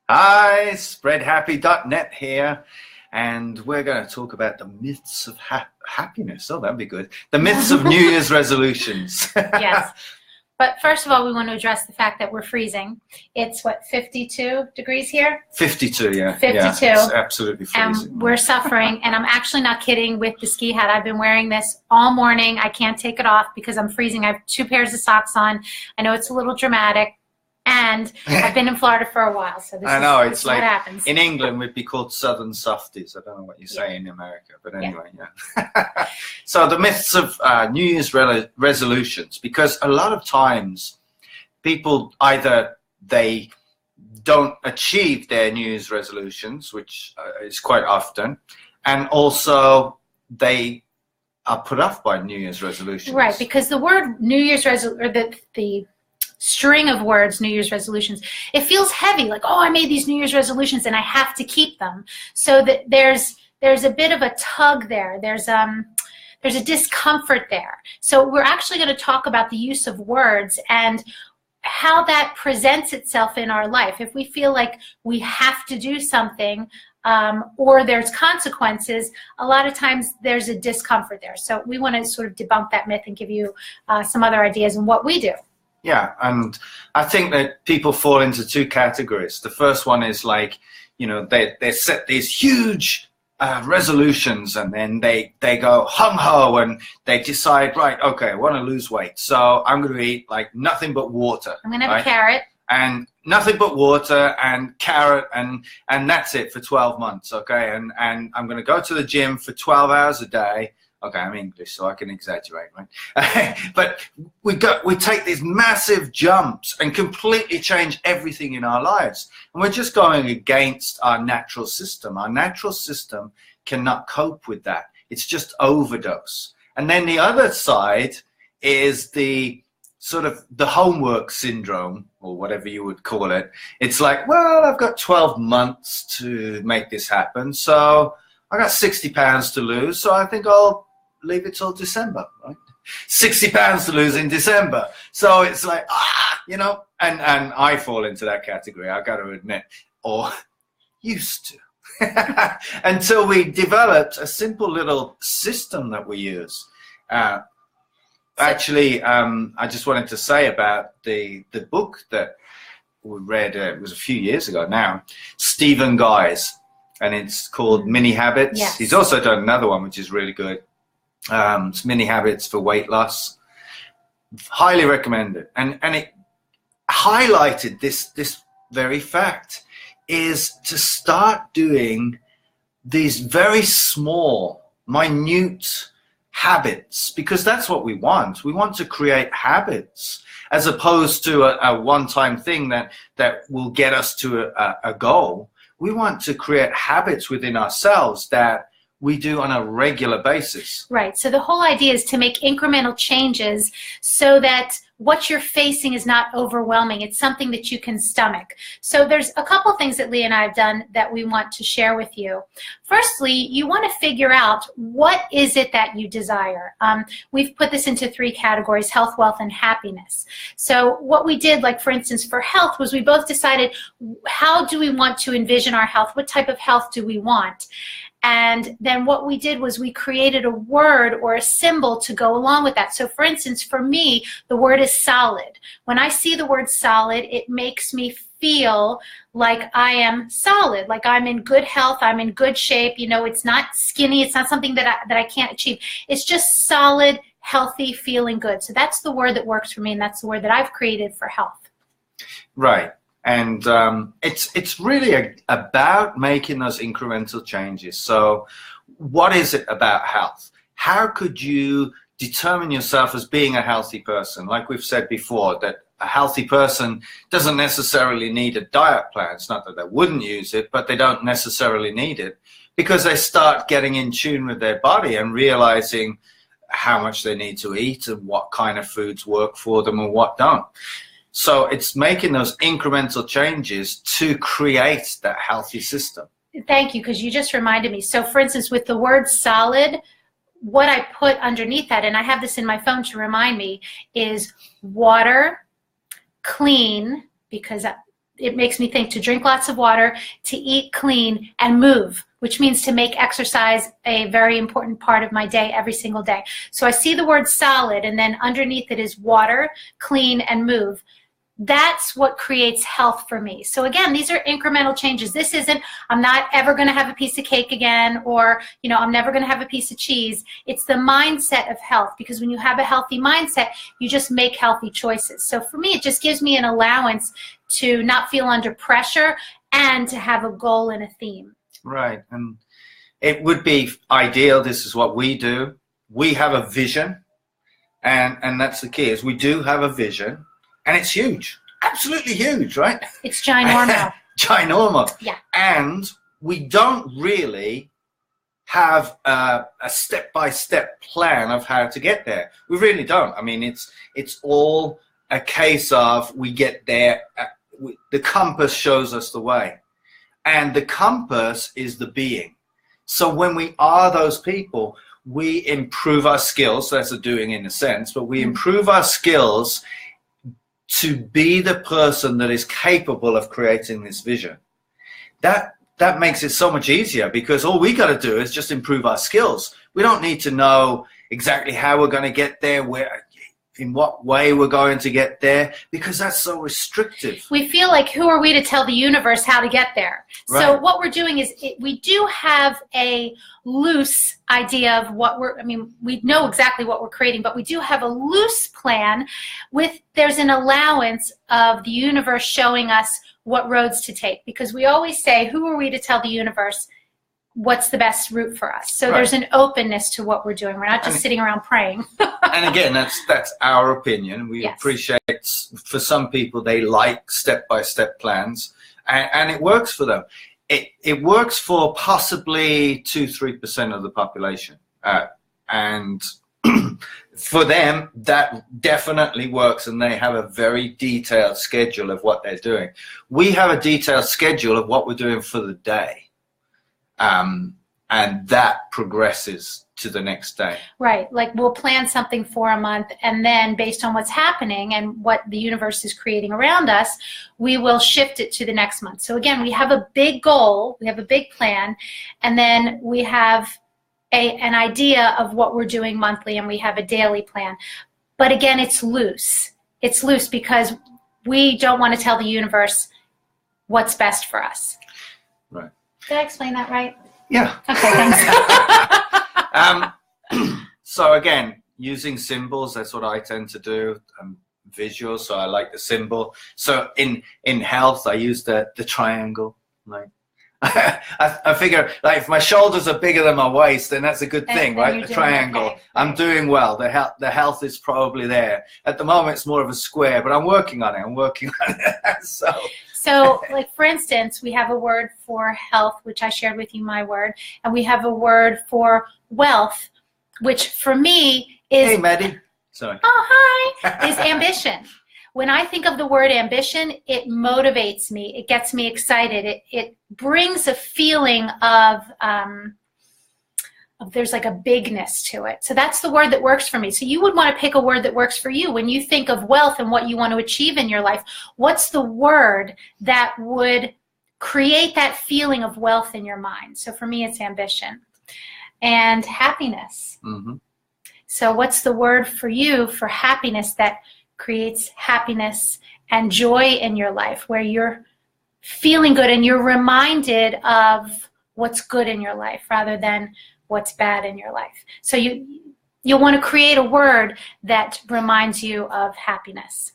Hi, spreadhappy.net here, and we're going to talk about the myths of happiness. Oh, that'd be good. The myths of New Year's resolutions. Yes. But first of all, we want to address the fact that we're freezing. It's, what, 52 degrees here? 52, yeah. 52. Yeah, it's absolutely freezing. And we're suffering, and I'm actually not kidding with the ski hat. I've been wearing this all morning. I can't take it off because I'm freezing. I have 2 pairs of socks on. I know it's a little dramatic. And I've been in Florida for a while, so this is like, what happens. In England, we'd be called Southern Softies. I don't know what you say in America, but anyway, yeah. So the myths of New Year's resolutions, because a lot of times people either they don't achieve their New Year's resolutions, which is quite often, and also they are put off by New Year's resolutions. Right, because the word New Year's resolution, or the string of words, New Year's resolutions, it feels heavy, like, oh, I made these New Year's resolutions and I have to keep them. So that there's a bit of a tug there. There's a discomfort there. So we're actually going to talk about the use of words and how that presents itself in our life. If we feel like we have to do something, or there's consequences, a lot of times there's a discomfort there. So we want to sort of debunk that myth and give you some other ideas on what we do. Yeah, and I think that people fall into 2 categories. The first one is like, you know, they set these huge resolutions, and then they go hung-ho and they decide, right, okay, I want to lose weight, so I'm going to eat like nothing but water. I'm going to have a carrot. And nothing but water and carrot, and that's it for 12 months, okay? And I'm going to go to the gym for 12 hours a day. Okay, I'm English, so I can exaggerate, right? But we take these massive jumps and completely change everything in our lives. And we're just going against our natural system. Our natural system cannot cope with that. It's just overdose. And then the other side is the sort of the homework syndrome, or whatever you would call it. It's like, well, I've got 12 months to make this happen, so I got 60 pounds to lose, so I think I'll leave it till December, right? 60 pounds to lose in December. So it's like, you know, and I fall into that category, I got to admit, or used to, until we developed a simple little system that we use. Actually, I just wanted to say about the book that we read, it was a few years ago now, Stephen Guy's, and it's called Mini Habits. Yes. He's also done another one, which is really good. It's Mini Habits for Weight Loss. Highly recommended. And it highlighted this very fact, is to start doing these very small, minute habits, because that's what we want. We want to create habits as opposed to a one-time thing that will get us to a goal. We want to create habits within ourselves that we do on a regular basis. Right. So the whole idea is to make incremental changes so that what you're facing is not overwhelming. It's something that you can stomach. So there's a couple things that Lee and I have done that we want to share with you. Firstly, you want to figure out what is it that you desire. We've put this into 3 categories: health, wealth, and happiness. So what we did, like for instance, for health, was we both decided, how do we want to envision our health? What type of health do we want? And then what we did was we created a word or a symbol to go along with that. So for instance, for me, the word is solid. When I see the word solid, it makes me feel like I am solid, like I'm in good health, I'm in good shape. You know, it's not skinny, it's not something that I can't achieve. It's just solid, healthy, feeling good. So that's the word that works for me, and that's the word that I've created for health. Right. And it's really about making those incremental changes. So what is it about health? How could you determine yourself as being a healthy person? Like we've said before, that a healthy person doesn't necessarily need a diet plan. It's not that they wouldn't use it, but they don't necessarily need it, because they start getting in tune with their body and realizing how much they need to eat and what kind of foods work for them and what don't. So it's making those incremental changes to create that healthy system. Thank you, because you just reminded me. So for instance, with the word solid, what I put underneath that, and I have this in my phone to remind me, is water, clean, because it makes me think to drink lots of water, to eat clean, and move, which means to make exercise a very important part of my day every single day. So I see the word solid, and then underneath it is water, clean, and move. That's what creates health for me. So again, these are incremental changes. This isn't, I'm not ever going to have a piece of cake again, or, you know, I'm never going to have a piece of cheese. It's the mindset of health, because when you have a healthy mindset, you just make healthy choices. So for me, it just gives me an allowance to not feel under pressure and to have a goal and a theme. Right. And it would be ideal. This is what we do. We have a vision, and that's the key, is we do have a vision. And it's huge, absolutely huge, right? It's ginormal. Ginormal. Yeah. And we don't really have a step-by-step plan of how to get there. We really don't. I mean, it's all a case of we get there. The compass shows us the way. And the compass is the being. So when we are those people, we improve our skills. That's a doing in a sense, but we improve our skills to be the person that is capable of creating this vision. That makes it so much easier, because all we got to do is just improve our skills. We don't need to know exactly how we're going to get there, where, in what way we're going to get there, because that's so restrictive. We feel like, who are we to tell the universe how to get there? Right. So what we're doing is, we do have a loose idea of what we know exactly what we're creating, but we do have a loose plan there's an allowance of the universe showing us what roads to take, because we always say, who are we to tell the universe what's the best route for us? So there's an openness to what we're doing. We're not just sitting around praying. And again, that's our opinion. We appreciate, for some people, they like step-by-step plans, and it works for them. It works for possibly 2-3% of the population, and for them that definitely works, and they have a very detailed schedule of what they're doing. We have a detailed schedule of what we're doing for the day, and that progresses to the next day. Right. Like, we'll plan something for a month, and then based on what's happening and what the universe is creating around us, we will shift it to the next month. So again, we have a big goal, we have a big plan, and then we have an idea of what we're doing monthly, and we have a daily plan. But again, it's loose. It's loose because we don't want to tell the universe what's best for us. Right. Did I explain that right? Yeah. Okay, thanks. So again, using symbols, that's what I tend to do. Visual, so I like the symbol. So in health, I use the triangle. Like, I figure, like, if my shoulders are bigger than my waist, then that's a good thing, right? The triangle. Okay. I'm doing well. The health is probably there. At the moment, it's more of a square, but I'm working on it. So, like, for instance, we have a word for health, which I shared with you, my word, and we have a word for wealth, which for me is... Hey, Maddie. Sorry. Oh, hi. Is ambition. When I think of the word ambition, it motivates me. It gets me excited. It brings a feeling of there's like a bigness to it. So that's the word that works for me. So you would want to pick a word that works for you. When you think of wealth and what you want to achieve in your life, what's the word that would create that feeling of wealth in your mind? So for me, it's ambition. And happiness. Mm-hmm. So what's the word for you for happiness that creates happiness and joy in your life, where you're feeling good and you're reminded of what's good in your life rather than what's bad in your life? So you'll want to create a word that reminds you of happiness.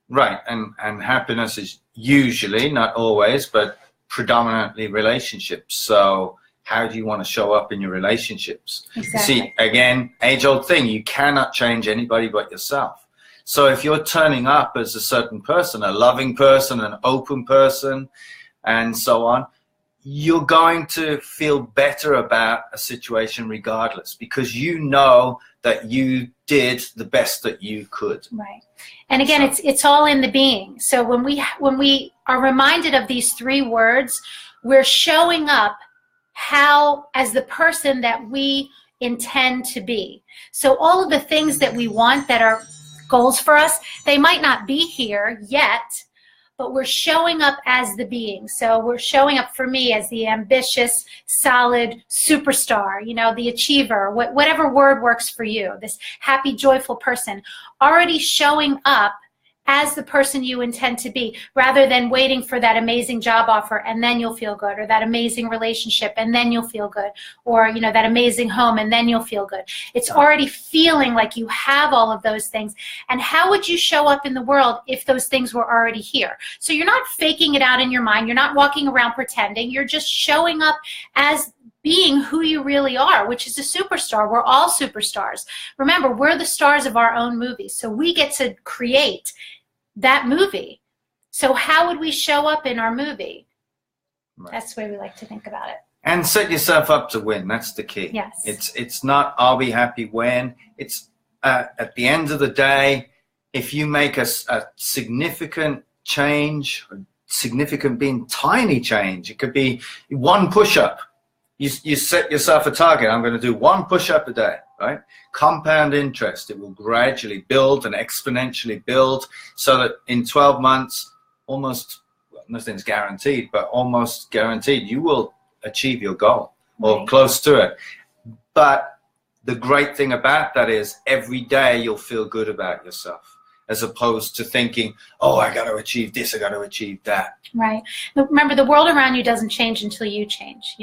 Right, and happiness is usually, not always, but predominantly relationships. So how do you want to show up in your relationships? Exactly. See, again, age-old thing, you cannot change anybody but yourself. So if you're turning up as a certain person, a loving person, an open person, and so on, you're going to feel better about a situation regardless, because you know that you did the best that you could. Right. And again, it's all in the being. So when we are reminded of these three words, we're showing up as the person that we intend to be. So all of the things that we want that are goals for us, they might not be here yet, but we're showing up as the being. So we're showing up, for me, as the ambitious, solid superstar, the achiever, whatever word works for you, this happy, joyful person, already showing up as the person you intend to be, rather than waiting for that amazing job offer and then you'll feel good, or that amazing relationship and then you'll feel good, or that amazing home and then you'll feel good. It's already feeling like you have all of those things. And how would you show up in the world if those things were already here? So you're not faking it out in your mind. You're not walking around pretending. You're just showing up as being who you really are, which is a superstar. We're all superstars. Remember, we're the stars of our own movies, so we get to create that movie. So how would we show up in our movie? Right. That's the way we like to think about it. And set yourself up to win. That's the key. Yes. It's not are we happy when. It's at the end of the day, if you make a significant change, significant being tiny change, it could be one push-up. You set yourself a target. I'm going to do one push-up a day, right? Compound interest. It will gradually build and exponentially build, so that in 12 months, almost, nothing's guaranteed, but almost guaranteed, you will achieve your goal or close to it. But the great thing about that is every day you'll feel good about yourself, as opposed to thinking, oh, I got to achieve this, I got to achieve that. Right. Remember, the world around you doesn't change until you change.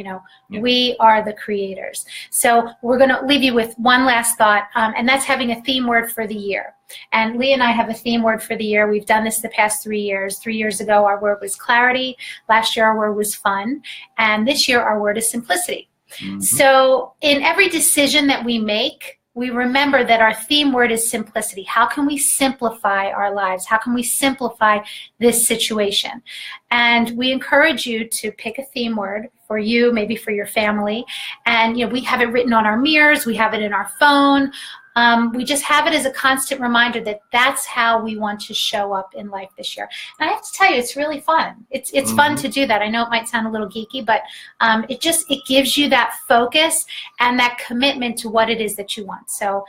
We are the creators. So we're going to leave you with one last thought, and that's having a theme word for the year. And Lee and I have a theme word for the year. We've done this the past 3 years. 3 years ago, our word was clarity. Last year, our word was fun. And this year, our word is simplicity. Mm-hmm. So in every decision that we make, we remember that our theme word is simplicity. How can we simplify our lives? How can we simplify this situation? And we encourage you to pick a theme word for you, maybe for your family. And we have it written on our mirrors. We have it in our phone. We just have it as a constant reminder that that's how we want to show up in life this year. And I have to tell you, it's really fun. It's fun to do that. I know it might sound a little geeky, but it gives you that focus and that commitment to what it is that you want. So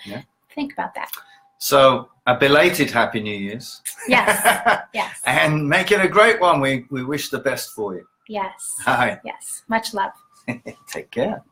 think about that. So a belated Happy New Year's. Yes. Yes. And make it a great one. We wish the best for you. Yes. Hi. Yes. Much love. Take care.